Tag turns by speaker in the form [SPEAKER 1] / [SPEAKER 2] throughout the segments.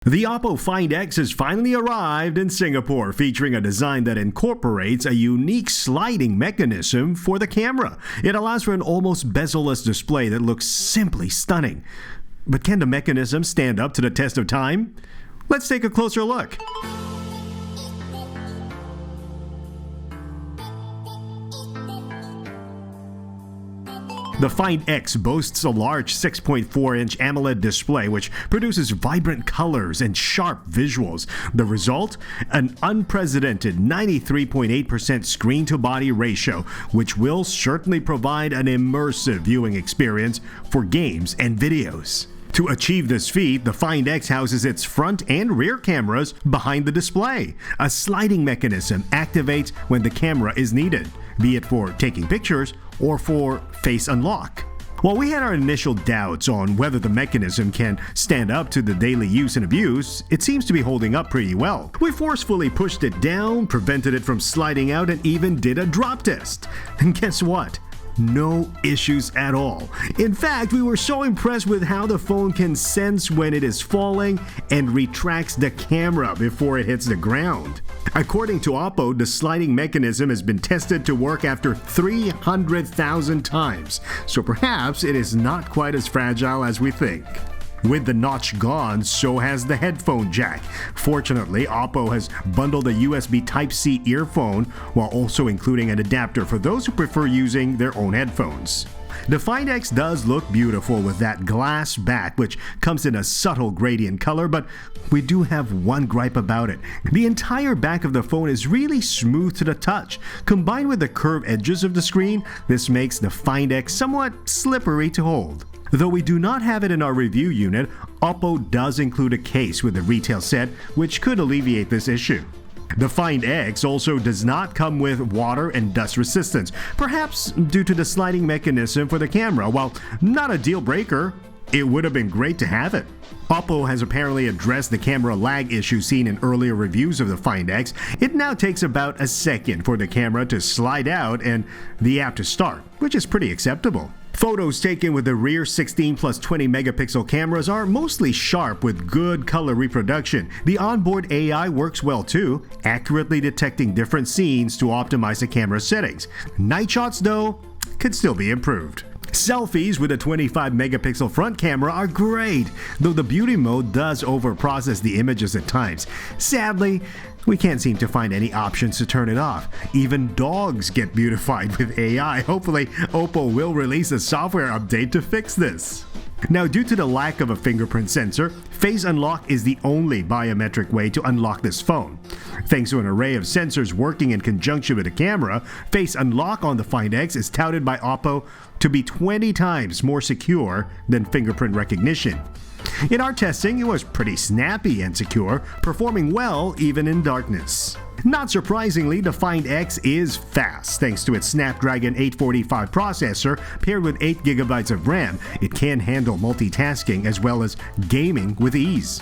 [SPEAKER 1] The Oppo Find X has finally arrived in Singapore, featuring a design that incorporates a unique sliding mechanism for the camera. It allows for an almost bezel-less display that looks simply stunning. But can the mechanism stand up to the test of time? Let's take a closer look. The Find X boasts a large 6.4-inch AMOLED display which produces vibrant colors and sharp visuals. The result? An unprecedented 93.8% screen-to-body ratio, which will certainly provide an immersive viewing experience for games and videos. To achieve this feat, the Find X houses its front and rear cameras behind the display. A sliding mechanism activates when the camera is needed, be it for taking pictures or for face unlock. While we had our initial doubts on whether the mechanism can stand up to the daily use and abuse, it seems to be holding up pretty well. We forcefully pushed it down, prevented it from sliding out, and even did a drop test. And guess what? No issues at all. In fact, we were so impressed with how the phone can sense when it is falling and retracts the camera before it hits the ground. According to Oppo, the sliding mechanism has been tested to work after 300,000 times, so perhaps it is not quite as fragile as we think. With the notch gone, so has the headphone jack. Fortunately, Oppo has bundled a USB Type-C earphone while also including an adapter for those who prefer using their own headphones. The Find X does look beautiful with that glass back, which comes in a subtle gradient color, but we do have one gripe about it. The entire back of the phone is really smooth to the touch. Combined with the curved edges of the screen, this makes the Find X somewhat slippery to hold. Though we do not have it in our review unit, Oppo does include a case with a retail set, which could alleviate this issue. The Find X also does not come with water and dust resistance, perhaps due to the sliding mechanism for the camera. While not a deal breaker, it would have been great to have it. Oppo has apparently addressed the camera lag issue seen in earlier reviews of the Find X. It now takes about a second for the camera to slide out and the app to start, which is pretty acceptable. Photos taken with the rear 16 plus 20 megapixel cameras are mostly sharp with good color reproduction. The onboard AI works well too, accurately detecting different scenes to optimize the camera settings. Night shots, though, could still be improved. Selfies with a 25 megapixel front camera are great, though the beauty mode does overprocess the images at times. Sadly, we can't seem to find any options to turn it off. Even dogs get beautified with AI. Hopefully, Oppo will release a software update to fix this. Now, due to the lack of a fingerprint sensor, face unlock is the only biometric way to unlock this phone. Thanks to an array of sensors working in conjunction with the camera, face unlock on the Find X is touted by Oppo to be 20 times more secure than fingerprint recognition. In our testing, it was pretty snappy and secure, performing well even in darkness. Not surprisingly, the Find X is fast thanks to its Snapdragon 845 processor paired with 8GB of RAM. It can handle multitasking as well as gaming with ease.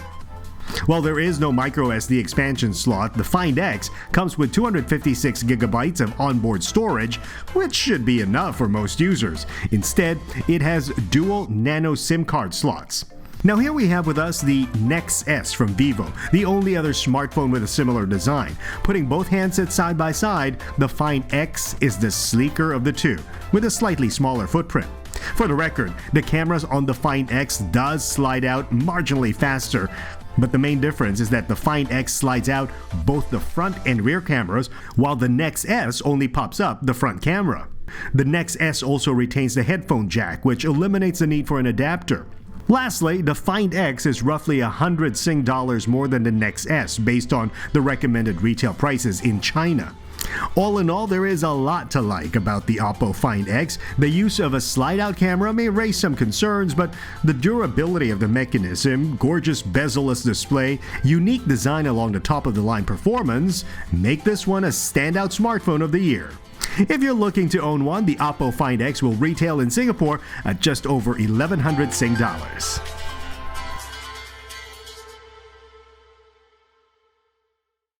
[SPEAKER 1] While there is no microSD expansion slot, the Find X comes with 256GB of onboard storage, which should be enough for most users. Instead, it has dual nano SIM card slots. Now here we have with us the Nexus S from Vivo, the only other smartphone with a similar design. Putting both handsets side by side, the Find X is the sleeker of the two, with a slightly smaller footprint. For the record, the cameras on the Find X does slide out marginally faster, but the main difference is that the Find X slides out both the front and rear cameras, while the Nexus S only pops up the front camera. The Nexus S also retains the headphone jack, which eliminates the need for an adapter. Lastly, the Find X is roughly $100 more than the Nexus S based on the recommended retail prices in China. All in all, there is a lot to like about the Oppo Find X. The use of a slide-out camera may raise some concerns, but the durability of the mechanism, gorgeous bezel-less display, unique design along the top-of-the-line performance make this one a standout smartphone of the year. If you're looking to own one, the Oppo Find X will retail in Singapore at just over 1,100 Sing dollars.